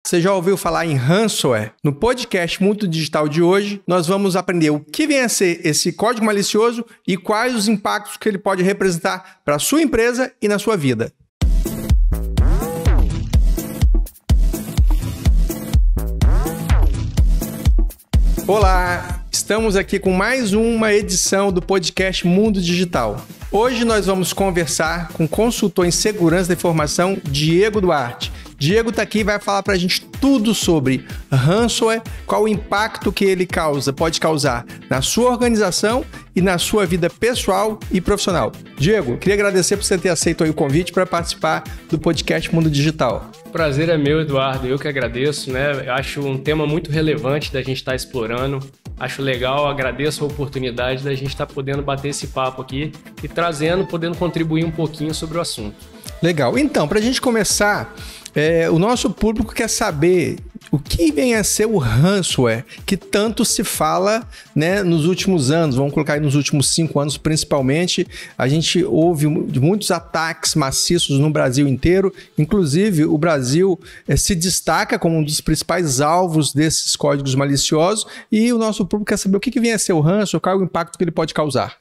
você já ouviu falar em ransomware? No podcast Mundo Digital de hoje, nós vamos aprender o que vem a ser esse código malicioso e quais os impactos que ele pode representar para a sua empresa e na sua vida. Olá, estamos aqui com mais uma edição do podcast Mundo Digital. Hoje nós vamos conversar com o consultor em segurança da informação, Diego Duarte. Diego está aqui e vai falar para a gente tudo sobre ransomware, qual o impacto que ele pode causar na sua organização e na sua vida pessoal e profissional. Diego, queria agradecer por você ter aceito aí o convite para participar do podcast Mundo Digital. O prazer é meu, Eduardo. Eu que agradeço, né? Eu acho um tema muito relevante da gente estar explorando. Acho legal, agradeço a oportunidade da gente estar podendo bater esse papo aqui e podendo contribuir um pouquinho sobre o assunto. Legal. Então, para a gente começar, o nosso público quer saber o que vem a ser o ransomware, que tanto se fala, né, nos últimos anos, vamos colocar aí nos últimos 5 anos principalmente. A gente ouve muitos ataques maciços no Brasil inteiro, inclusive o Brasil se destaca como um dos principais alvos desses códigos maliciosos, e o nosso público quer saber o que vem a ser o ransomware, qual é o impacto que ele pode causar.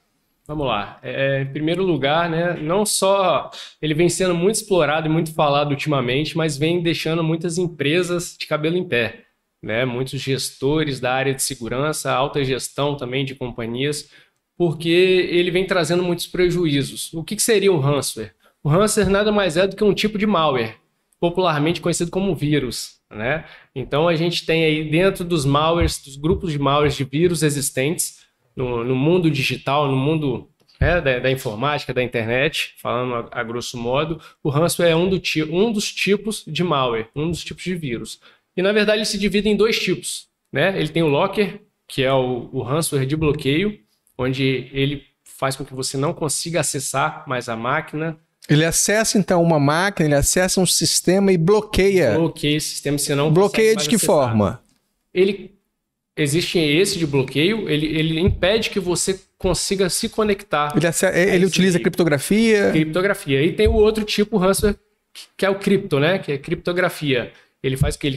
Vamos lá. Em primeiro lugar, né, não só ele vem sendo muito explorado e muito falado ultimamente, mas vem deixando muitas empresas de cabelo em pé, né? Muitos gestores da área de segurança, alta gestão também de companhias, porque ele vem trazendo muitos prejuízos. O que seria um ransomware? O ransomware nada mais é do que um tipo de malware, popularmente conhecido como vírus, né? Então a gente tem aí dentro dos malwares, dos grupos de malwares de vírus existentes, no mundo digital, no mundo da informática, da internet, falando a grosso modo, o ransomware é um dos tipos de malware, um dos tipos de vírus. E, na verdade, ele se divide em 2 tipos, né? Ele tem o locker, que é o ransomware de bloqueio, onde ele faz com que você não consiga acessar mais a máquina. Ele acessa, então, uma máquina, ele acessa um sistema e bloqueia. Bloqueia esse sistema, você não bloqueia de que acessar. Forma? Existe esse de bloqueio, ele impede que você consiga se conectar. Ele utiliza criptografia? Criptografia. E tem o outro tipo, o ransomware, que é o cripto, né? Que é criptografia. Ele faz o que?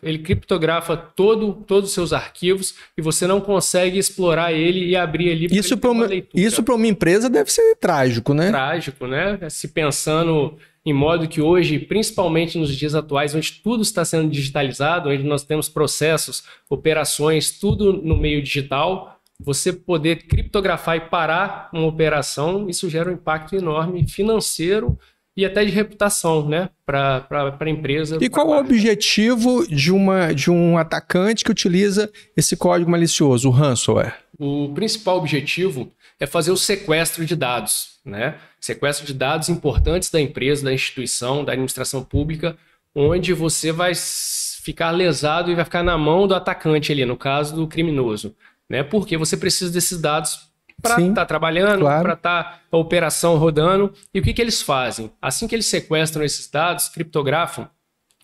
Ele criptografa todos os seus arquivos e você não consegue explorar ele e abrir ali para Isso para uma empresa deve ser trágico, né? Trágico, né? Se pensando em modo que hoje, principalmente nos dias atuais, onde tudo está sendo digitalizado, onde nós temos processos, operações, tudo no meio digital, você poder criptografar e parar uma operação, isso gera um impacto enorme financeiro e até de reputação, né, para a empresa. E qual o objetivo de um atacante que utiliza esse código malicioso, o ransomware? O principal objetivo é fazer o sequestro de dados, né? Sequestro de dados importantes da empresa, da instituição, da administração pública, onde você vai ficar lesado e vai ficar na mão do atacante ali, no caso do criminoso, né? Porque você precisa desses dados para estar trabalhando, claro, para estar a operação rodando. E o que eles fazem? Assim que eles sequestram esses dados, criptografam,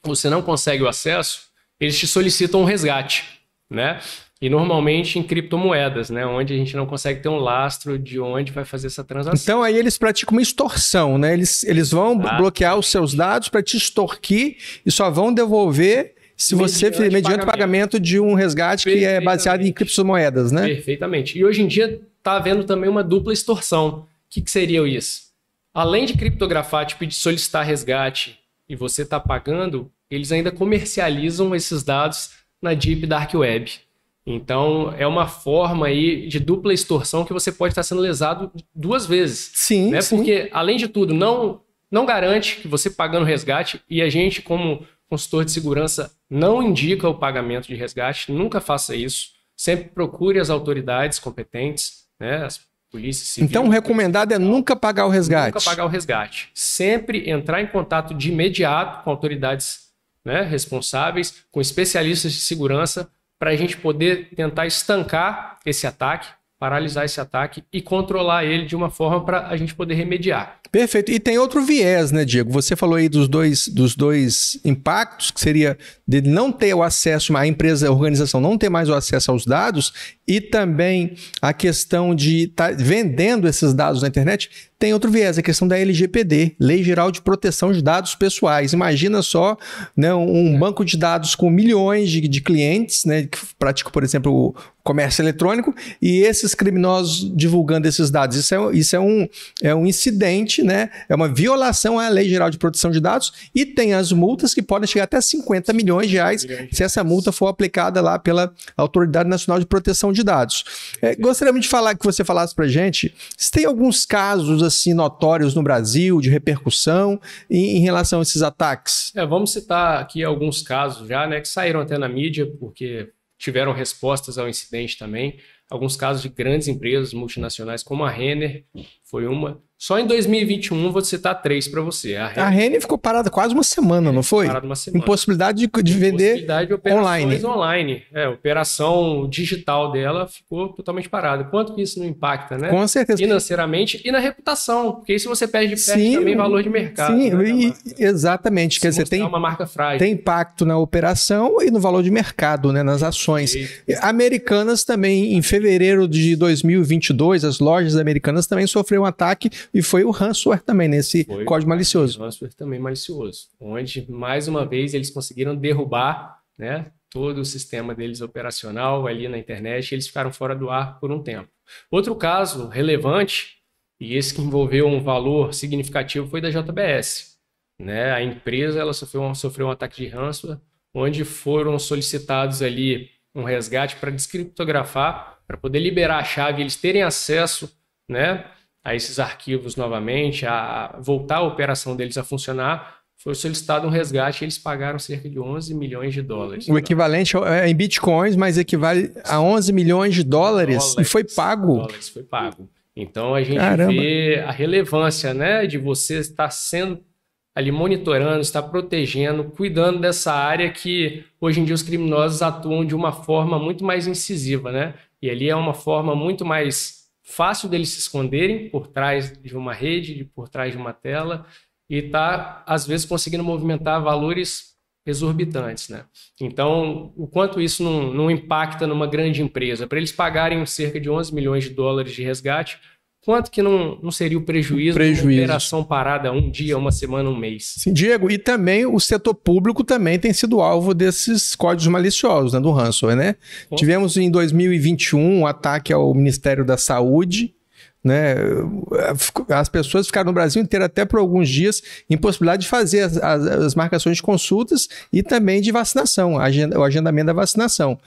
você não consegue o acesso, eles te solicitam um resgate, né? E normalmente em criptomoedas, né? Onde a gente não consegue ter um lastro de onde vai fazer essa transação. Então aí eles praticam uma extorsão, né? Eles vão bloquear os seus dados para te extorquir e só vão devolver se você fizer mediante pagamento de um resgate que é baseado em criptomoedas, né? Perfeitamente. E hoje em dia está havendo também uma dupla extorsão. O que seria isso? Além de criptografar, tipo de solicitar resgate e você está pagando, eles ainda comercializam esses dados na Deep Dark Web. Então, é uma forma aí de dupla extorsão que você pode estar sendo lesado 2 vezes. Sim, né? Sim. Porque, além de tudo, não garante que você pagando resgate, e a gente, como consultor de segurança, não indica o pagamento de resgate, nunca faça isso. Sempre procure as autoridades competentes, né? As polícias civis. Então, o recomendado é nunca pagar o resgate. Nunca pagar o resgate. Sempre entrar em contato de imediato com autoridades, né, responsáveis, com especialistas de segurança, para a gente poder tentar estancar esse ataque, paralisar esse ataque e controlar ele de uma forma para a gente poder remediar. Perfeito. E tem outro viés, né, Diego? Você falou aí dos dois impactos, que seria de não ter o acesso, a empresa, a organização não ter mais o acesso aos dados, e também a questão de estar vendendo esses dados na internet. tem outro viés, a questão da LGPD, Lei Geral de Proteção de Dados Pessoais. Imagina só, né, um banco de dados com milhões de clientes, né, que praticam, por exemplo, o comércio eletrônico, e esses criminosos divulgando esses dados. Isso é um incidente, né? É uma violação à Lei Geral de Proteção de Dados, e tem as multas que podem chegar até 50 milhões de reais se essa multa for aplicada lá pela Autoridade Nacional de Proteção de Dados. Gostaríamos de falar que você falasse para a gente se tem alguns casos assim notórios no Brasil de repercussão em relação a esses ataques. Vamos citar aqui alguns casos já, né, que saíram até na mídia, porque tiveram respostas ao incidente também. Alguns casos de grandes empresas multinacionais, como a Renner, foi uma. Só em 2021, vou citar 3 para você. A Renner ficou parada quase uma semana, não foi? Parada uma semana. Impossibilidade de vender online. A operação digital dela ficou totalmente parada. Quanto que isso não impacta, né? Com certeza. Financeiramente e na reputação. Porque aí se você perde também valor de mercado. Sim, né, exatamente. Quer dizer, tem uma marca frágil. Tem impacto na operação e no valor de mercado, né, nas ações. Americanas também, em fevereiro de 2022, as lojas americanas também sofreram um ataque, e foi o ransomware também, nesse código malicioso. O ransomware também malicioso, onde, mais uma vez, eles conseguiram derrubar, né, todo o sistema deles operacional ali na internet, e eles ficaram fora do ar por um tempo. Outro caso relevante, e esse que envolveu um valor significativo, foi da JBS. Né? A empresa ela sofreu um ataque de ransomware, onde foram solicitados ali um resgate para descriptografar, para poder liberar a chave, eles terem acesso, né, a esses arquivos novamente, a voltar a operação deles a funcionar. Foi solicitado um resgate e eles pagaram cerca de 11 milhões de dólares. O equivalente é em bitcoins, mas equivale a 11 milhões de dólares e foi pago. Foi pago. Então a gente vê a relevância, né, de você estar sendo ali monitorando, estar protegendo, cuidando dessa área que hoje em dia os criminosos atuam de uma forma muito mais incisiva, né? E ali é uma forma muito mais fácil deles se esconderem por trás de uma rede, por trás de uma tela, e tá, às vezes, conseguindo movimentar valores exorbitantes, né? Então, o quanto isso não impacta numa grande empresa? Para eles pagarem cerca de 11 milhões de dólares de resgate, quanto que não seria o prejuízo de uma operação parada um dia, uma semana, um mês? Sim, Diego, e também o setor público também tem sido alvo desses códigos maliciosos, né, do ransomware, né? Tivemos em 2021 um ataque ao Ministério da Saúde, né? As pessoas ficaram no Brasil inteiro até por alguns dias em possibilidade de fazer as marcações de consultas e também de vacinação, o agendamento da vacinação.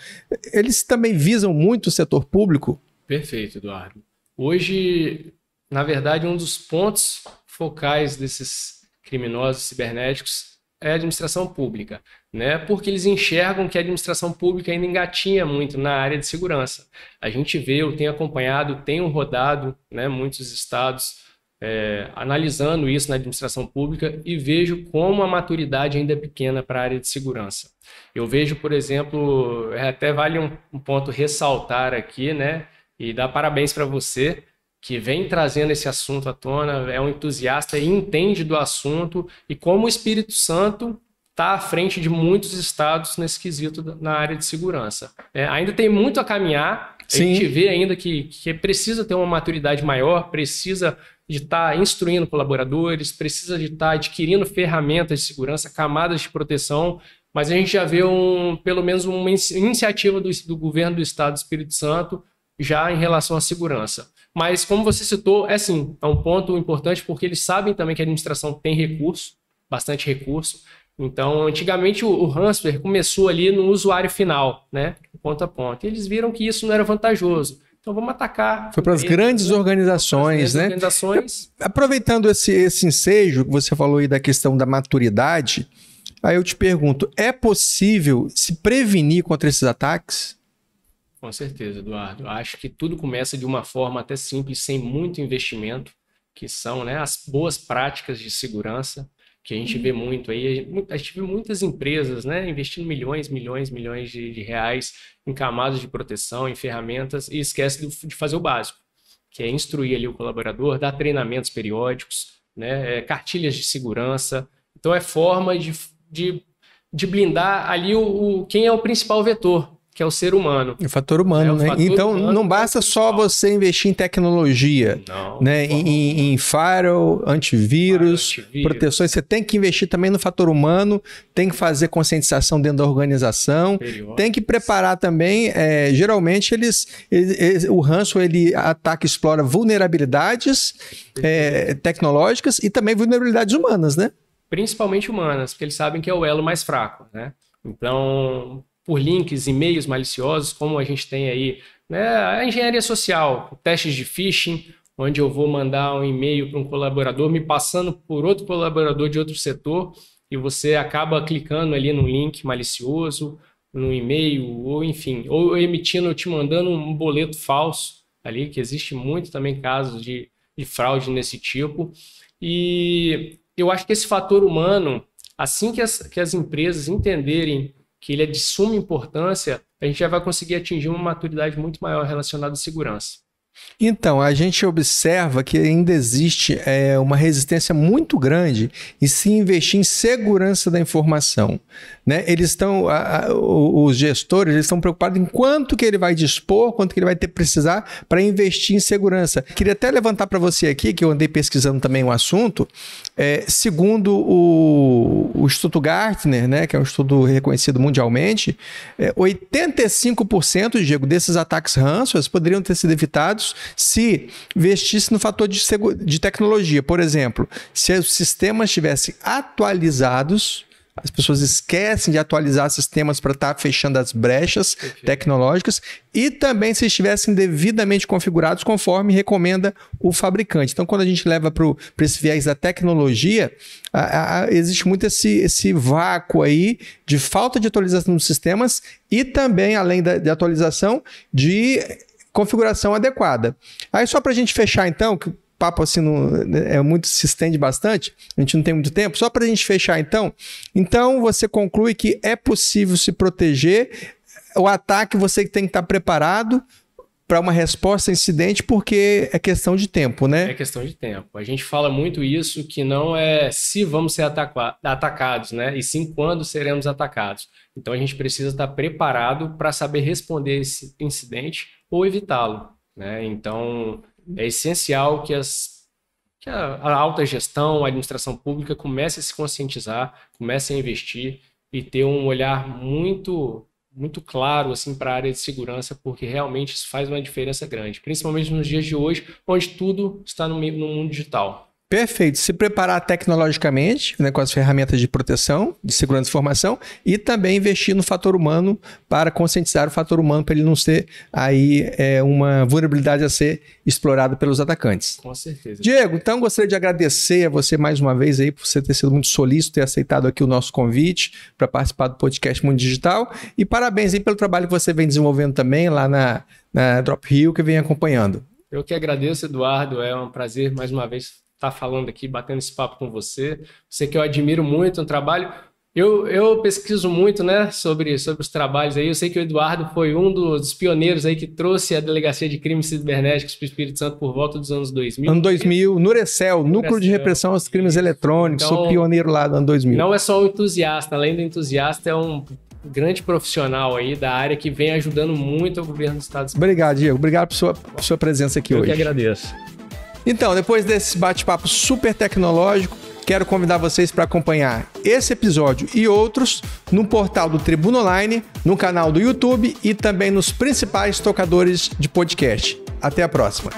Eles também visam muito o setor público? Perfeito, Eduardo. Hoje, na verdade, um dos pontos focais desses criminosos cibernéticos é a administração pública, né? Porque eles enxergam que a administração pública ainda engatinha muito na área de segurança. A gente vê, eu tenho acompanhado, tenho rodado, né, muitos estados analisando isso na administração pública e vejo como a maturidade ainda é pequena para a área de segurança. Eu vejo, por exemplo, até vale um ponto ressaltar aqui, né? E dar parabéns para você, que vem trazendo esse assunto à tona, é um entusiasta e entende do assunto, e como o Espírito Santo está à frente de muitos estados nesse quesito na área de segurança. Ainda tem muito a caminhar, a gente vê ainda que precisa ter uma maturidade maior, precisa de estar instruindo colaboradores, precisa de estar adquirindo ferramentas de segurança, camadas de proteção, mas a gente já vê pelo menos uma iniciativa do governo do estado do Espírito Santo já em relação à segurança. Mas, como você citou, sim, é um ponto importante porque eles sabem também que a administração tem recurso, bastante recurso. Então, antigamente o ransomware começou ali no usuário final, né, ponto a ponto. E eles viram que isso não era vantajoso. Então, vamos atacar. Foi para as grandes organizações, né? Aproveitando esse ensejo que você falou aí da questão da maturidade, aí eu te pergunto, é possível se prevenir contra esses ataques? Com certeza, Eduardo. Eu acho que tudo começa de uma forma até simples, sem muito investimento, que são, né, as boas práticas de segurança, que a gente vê muito aí. A gente vê muitas empresas, né, investindo milhões de reais em camadas de proteção, em ferramentas, e esquece de fazer o básico, que é instruir ali o colaborador, dar treinamentos periódicos, né, cartilhas de segurança. Então, é forma de blindar ali quem é o principal vetor, que é o ser humano. O fator humano, né? Então, não basta só você investir em tecnologia, né? Em firewall, antivírus, proteções. Você tem que investir também no fator humano, tem que fazer conscientização dentro da organização, tem que preparar também. Geralmente, o ransomware ele ataca e explora vulnerabilidades tecnológicas e também vulnerabilidades humanas, né? Principalmente humanas, porque eles sabem que é o elo mais fraco, né? Então, por links, e-mails maliciosos, como a gente tem aí, né, a engenharia social, testes de phishing, onde eu vou mandar um e-mail para um colaborador me passando por outro colaborador de outro setor e você acaba clicando ali no link malicioso, no e-mail, ou enfim, ou emitindo, te mandando um boleto falso ali, que existe muito também casos de fraude nesse tipo. E eu acho que esse fator humano, assim que as empresas entenderem que ele é de suma importância, a gente já vai conseguir atingir uma maturidade muito maior relacionada à segurança. Então, a gente observa que ainda existe uma resistência muito grande em se investir em segurança da informação, né? Eles estão, os gestores, eles estão preocupados em quanto que ele vai dispor, quanto que ele vai ter que precisar para investir em segurança. Queria até levantar para você aqui, que eu andei pesquisando também o assunto, segundo o Instituto Gartner, né, que é um estudo reconhecido mundialmente, 85%, Diego, desses ataques ransomware poderiam ter sido evitados se investisse no fator de tecnologia. Por exemplo, se os sistemas estivessem atualizados, as pessoas esquecem de atualizar sistemas para estar fechando as brechas tecnológicas e também se estivessem devidamente configurados conforme recomenda o fabricante. Então, quando a gente leva para esse viés da tecnologia, existe muito esse vácuo aí de falta de atualização dos sistemas e também, além de atualização, de configuração adequada. Aí só para a gente fechar então, que o papo assim se estende bastante, a gente não tem muito tempo, só para a gente fechar então você conclui que é possível se proteger, o ataque você tem que estar preparado para uma resposta a incidente, porque é questão de tempo, né? É questão de tempo. A gente fala muito isso, que não é se vamos ser atacados, né? E sim quando seremos atacados. Então a gente precisa estar preparado para saber responder esse incidente ou evitá-lo, né? Então é essencial que a alta gestão, a administração pública comece a se conscientizar, comece a investir e ter um olhar muito claro assim, para a área de segurança, porque realmente isso faz uma diferença grande, principalmente nos dias de hoje, onde tudo está no mundo digital. Perfeito. Se preparar tecnologicamente, né, com as ferramentas de proteção, de segurança de informação, e também investir no fator humano para conscientizar o fator humano para ele não ser aí uma vulnerabilidade a ser explorada pelos atacantes. Com certeza. Diego, então gostaria de agradecer a você mais uma vez aí por você ter sido muito solícito, ter aceitado aqui o nosso convite para participar do podcast Mundo Digital e parabéns aí pelo trabalho que você vem desenvolvendo também lá na Drophill, que vem acompanhando. Eu que agradeço, Eduardo, é um prazer mais uma vez estar falando aqui, batendo esse papo com você. Você que eu admiro muito no trabalho. Eu pesquiso muito, né, sobre os trabalhos aí. Eu sei que o Eduardo foi um dos pioneiros aí que trouxe a Delegacia de Crimes Cibernéticos para o Espírito Santo por volta dos anos 2000. Ano 2000, Nurecel, Núcleo de Repressão aos Crimes Eletrônicos. Então, sou pioneiro lá no ano 2000. Não é só um entusiasta, além do entusiasta, é um grande profissional aí da área que vem ajudando muito o governo do Estado. Obrigado, Diego. Obrigado por sua presença aqui hoje. Eu que agradeço. Então, depois desse bate-papo super tecnológico, quero convidar vocês para acompanhar esse episódio e outros no portal do Tribuna Online, no canal do YouTube e também nos principais tocadores de podcast. Até a próxima!